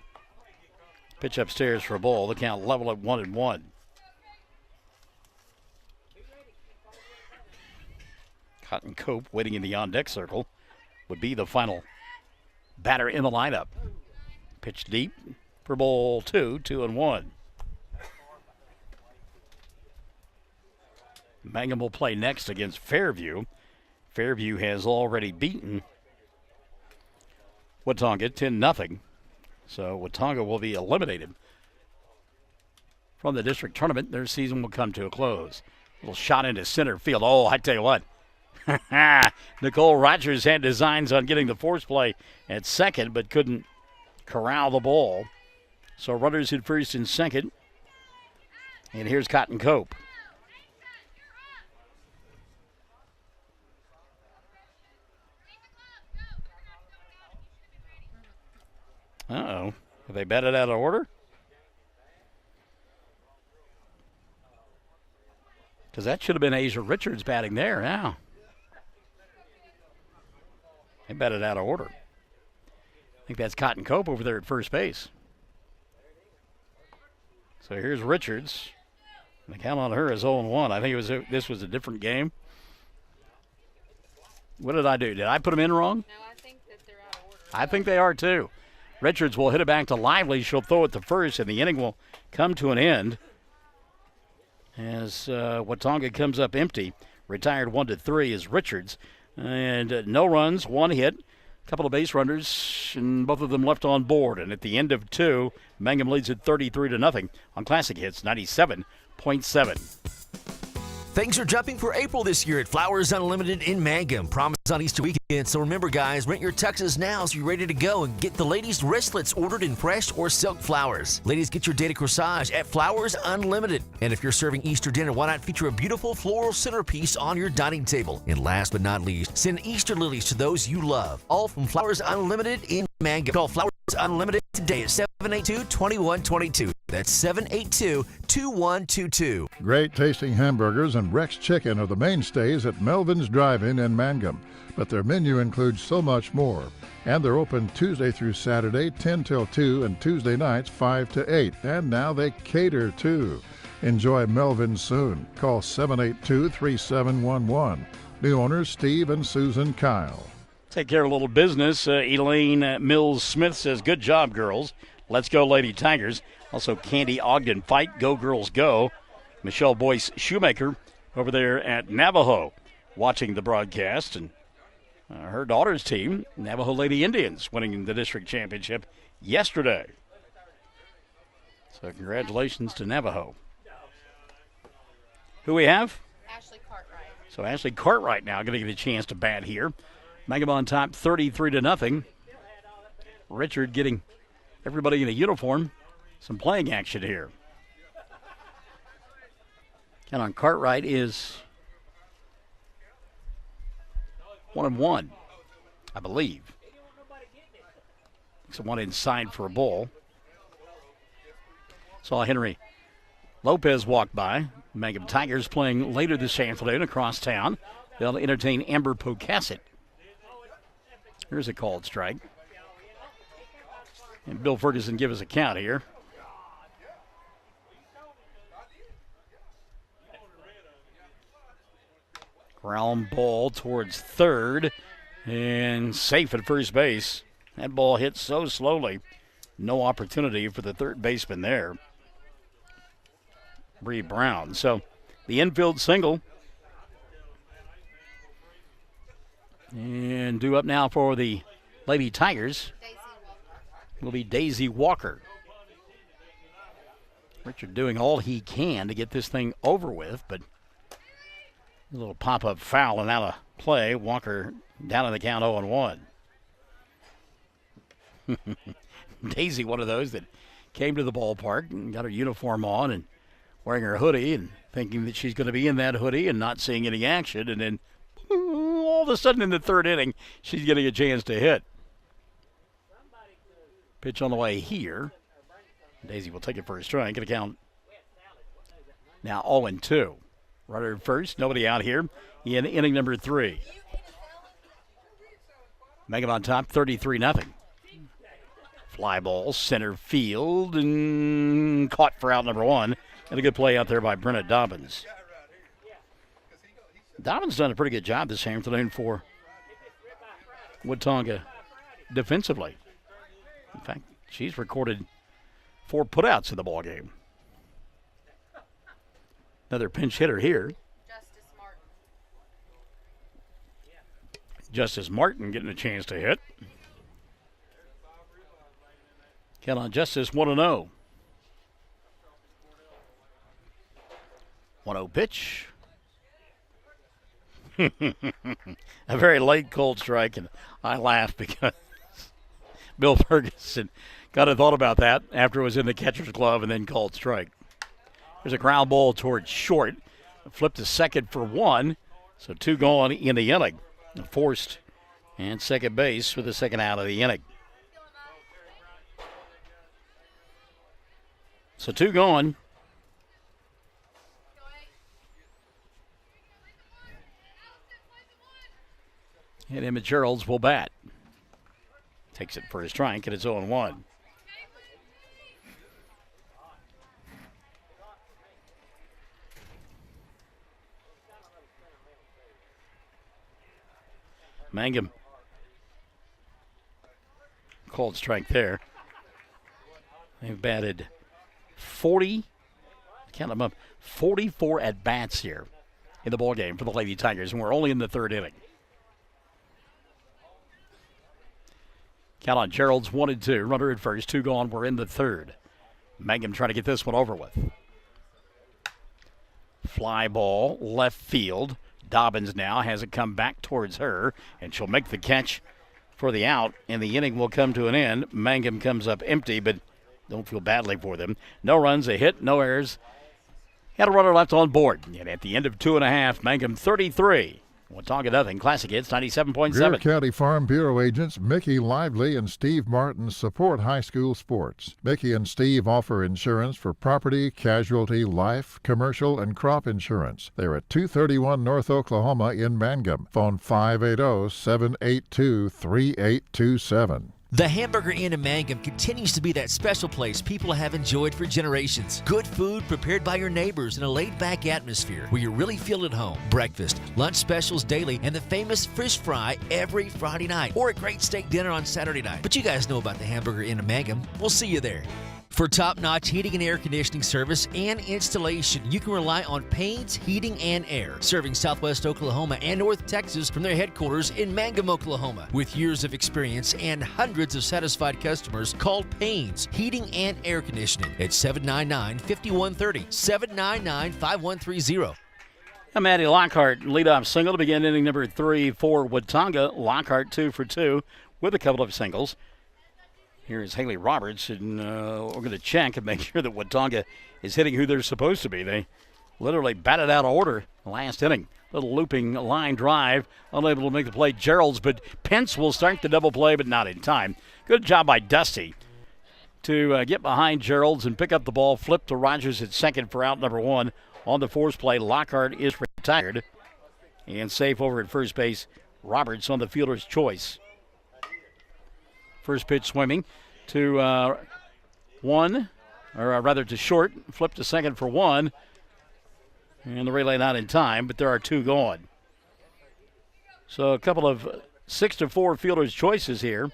Pitch upstairs for a ball. The count level at 1-1. Cotton Cope waiting in the on-deck circle would be the final batter in the lineup. Pitch deep for ball two, 2-1. Mangum will play next against Fairview. Fairview has already beaten Watonga 10-0. So Watonga will be eliminated from the district tournament. Their season will come to a close. Little shot into center field. Oh, I tell you what. Nicole Rogers had designs on getting the force play at second, but couldn't corral the ball. So runners at first and second. And here's Cotton Cope. Uh-oh. Have they batted out of order? Because that should have been Asia Richards batting there now. They batted out of order. I think that's Cotton Cope over there at first base. So here's Richards. The count on her is 0-1. I think this was a different game. What did I do? Did I put them in wrong? No, I think that they're out of order. I think they are too. Richards will hit it back to Lively. She'll throw it to first, and the inning will come to an end as Watonga comes up empty. Retired 1-3 is Richards. And no runs, one hit, a couple of base runners, and both of them left on board. And at the end of two, Mangum leads it 33-0 on Classic Hits 97.7. Things are jumping for April this year at Flowers Unlimited in Mangum. Promise on Easter weekend, so remember, guys, rent your tuxes now so you're ready to go and get the ladies' wristlets ordered in fresh or silk flowers. Ladies, get your date of corsage at Flowers Unlimited. And if you're serving Easter dinner, why not feature a beautiful floral centerpiece on your dining table? And last but not least, send Easter lilies to those you love. All from Flowers Unlimited in Mangum. Call Flowers Unlimited today at 782-2122. That's 782-2122. Great tasting hamburgers and Rex Chicken are the mainstays at Melvin's Drive-In in Mangum. But their menu includes so much more. And they're open Tuesday through Saturday, 10 till 2, and Tuesday nights, 5 to 8. And now they cater, too. Enjoy Melvin's soon. Call 782-3711. New owners Steve and Susan Kyle. Take care of a little business. Elaine Mills-Smith says, good job, girls. Let's go, Lady Tigers. Also, Candy Ogden, fight, go, girls, go. Michelle Boyce Shoemaker over there at Navajo watching the broadcast. And her daughter's team, Navajo Lady Indians, winning the district championship yesterday. So congratulations to Navajo. Who we have? Ashley Cartwright. So Ashley Cartwright now going to get a chance to bat here. Mangum on top 33-0. Richard getting everybody in a uniform. Some playing action here. Count on Cartwright is 1-1, I believe. Someone inside for a ball. Saw Henry Lopez walk by. Mangum Tigers playing later this afternoon across town. They'll entertain Amber Pocasset. Here's a called strike. And Bill Ferguson give us a count here. Ground ball towards third and safe at first base. That ball hit so slowly. No opportunity for the third baseman there. Bree Brown. So the infield single. And due up now for the Lady Tigers will be Daisy Walker. Richard doing all he can to get this thing over with, but a little pop-up foul and out of play. Walker down in the count 0-1. Daisy, one of those that came to the ballpark and got her uniform on and wearing her hoodie and thinking that she's going to be in that hoodie and not seeing any action, and then all of a sudden in the third inning, she's getting a chance to hit. Pitch on the way here. Daisy will take it for a strike. Going to count now 0-2. Runner first, nobody out here in inning number 3. Mangum on top, 33-0. Fly ball, center field, and caught for out number 1. And a good play out there by Brenna Dobbins. Dobbins done a pretty good job this afternoon for Watonga defensively. In fact, she's recorded 4 putouts in the ball game. Another pinch hitter here. Justice Martin getting a chance to hit. Count on Justice 1-0. 1-0 pitch. A very late cold strike, and I laughed because Bill Ferguson kind of thought about that after it was in the catcher's glove and then called strike. There's a ground ball towards short. Flip to second for one. So 2 gone in the inning. Forced and second base for the second out of the inning. So 2 gone. And Emmett Geralds will bat. Takes it for a strike, and it's 0-1. Mangum. Called strike there. They've batted 40, count them up, 44 at-bats here in the ballgame for the Lady Tigers, and we're only in the 3rd inning. Count on Gerald's 1-2. Runner at first, 2 gone. We're in the 3rd. Mangum trying to get this one over with. Fly ball, left field. Dobbins now has it come back towards her, and she'll make the catch for the out, and the inning will come to an end. Mangum comes up empty, but don't feel badly for them. No runs, a hit, no errors. Had a runner left on board. And at the end of 2.5, Mangum 33. Watauga nothing. Classic Hits 97.7. Greer County Farm Bureau agents Mickey Lively and Steve Martin support high school sports. Mickey and Steve offer insurance for property, casualty, life, commercial, and crop insurance. They're at 231 North Oklahoma in Mangum. Phone 580-782-3827. The Hamburger Inn in Mangum continues to be that special place people have enjoyed for generations. Good food prepared by your neighbors in a laid-back atmosphere where you really feel at home. Breakfast, lunch specials daily, and the famous fish fry every Friday night, or a great steak dinner on Saturday night. But you guys know about the Hamburger Inn in Mangum. We'll see you there. For top-notch heating and air conditioning service and installation, you can rely on Payne's Heating and Air, serving Southwest Oklahoma and North Texas from their headquarters in Mangum, Oklahoma. With years of experience and hundreds of satisfied customers, call Payne's Heating and Air Conditioning at 799-5130, 799-5130. And Maddie Lockhart, leadoff single to begin inning number 3 for Watauga. Lockhart 2 for 2 with a couple of singles. Here is Haley Roberts, and we're going to check and make sure that Watauga is hitting who they're supposed to be. They literally batted out of order last inning. Little looping line drive, unable to make the play. Gerald's, but Pence will start the double play, but not in time. Good job by Dusty to get behind Gerald's and pick up the ball. Flip to Rogers at second for out number 1. On the force play, Lockhart is retired. And safe over at first base, Roberts on the fielder's choice. First pitch swimming to to short. Flip to second for 1. And the relay not in time, but there are 2 gone. So a couple of 6-4 fielder's choices here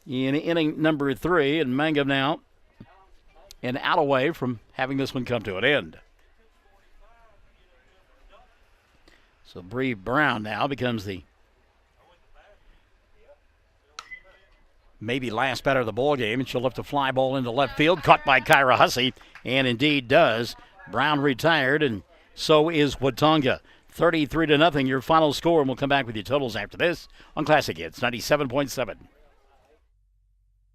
in inning number 3. And Mangum now an out away from having this one come to an end. So Bree Brown now becomes the maybe last batter of the ball game, and she'll lift a fly ball into left field, caught by Kyra Hussey, and indeed does. Brown retired, and so is Watauga. 33-0, your final score, and we'll come back with your totals after this on Classic Hits 97.7.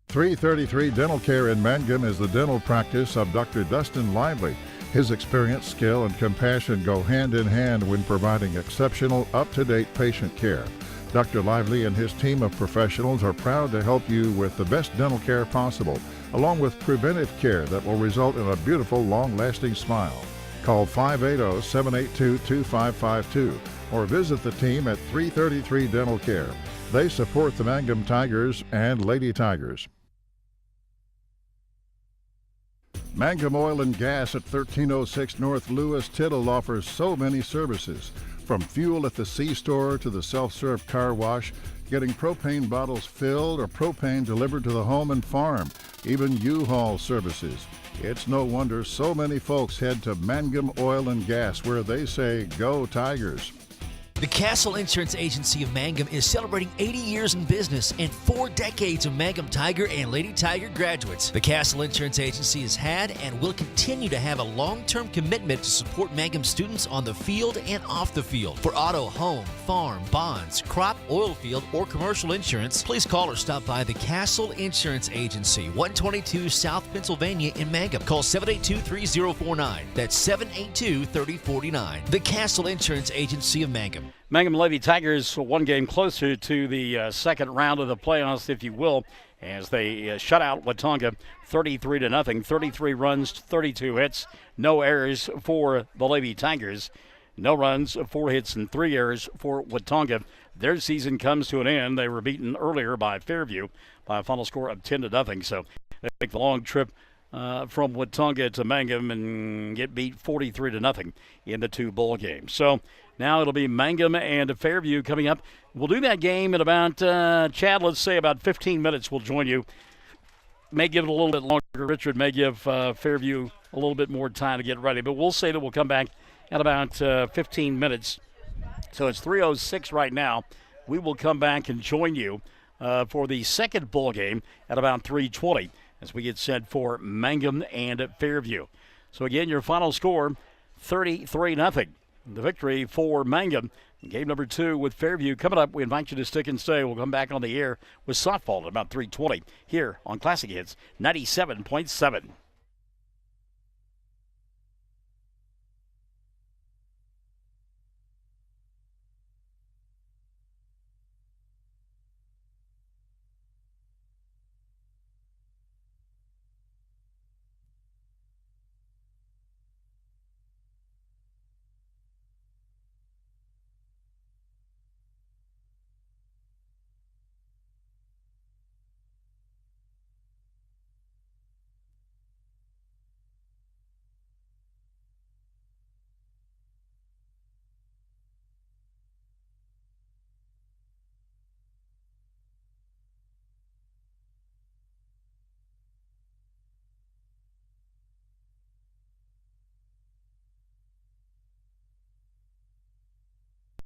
333 Dental Care in Mangum is the dental practice of Dr. Dustin Lively. His experience, skill, and compassion go hand in hand when providing exceptional, up-to-date patient care. Dr. Lively and his team of professionals are proud to help you with the best dental care possible, along with preventive care that will result in a beautiful, long-lasting smile. Call 580-782-2552 or visit the team at 333 Dental Care. They support the Mangum Tigers and Lady Tigers. Mangum Oil and Gas at 1306 North Lewis Tittle offers so many services. From fuel at the C-store to the self-serve car wash, getting propane bottles filled or propane delivered to the home and farm, even U-Haul services. It's no wonder so many folks head to Mangum Oil and Gas, where they say, "Go Tigers." The Castle Insurance Agency of Mangum is celebrating 80 years in business and 4 decades of Mangum Tiger and Lady Tiger graduates. The Castle Insurance Agency has had and will continue to have a long-term commitment to support Mangum students on the field and off the field. For auto, home, farm, bonds, crop, oil field, or commercial insurance, please call or stop by the Castle Insurance Agency, 122 South Pennsylvania in Mangum. Call 782-3049. That's 782-3049. The Castle Insurance Agency of Mangum. Mangum Lady Tigers one game closer to the second round of the playoffs, if you will, as they shut out Watonga 33-0. 33 runs, 32 hits, no errors for the Lady Tigers. No runs, 4 hits, and 3 errors for Watonga. Their season comes to an end. They were beaten earlier by Fairview by a final score of 10-0. So they make the long trip from Watonga to Mangum and get beat 43-0 in the 2 bowl games. So now it'll be Mangum and Fairview coming up. We'll do that game in about, Chad, let's say about 15 minutes. We'll join you. May give it a little bit longer. Richard may give Fairview a little bit more time to get ready. But we'll say that we'll come back at about 15 minutes. So it's 3:06 right now. We will come back and join you for the second bowl game at about 3:20 as we get set for Mangum and Fairview. So again, your final score, 33-0. The victory for Mangum. Game number 2 with Fairview coming up. We invite you to stick and stay. We'll come back on the air with softball at about 3:20 here on Classic Hits 97.7.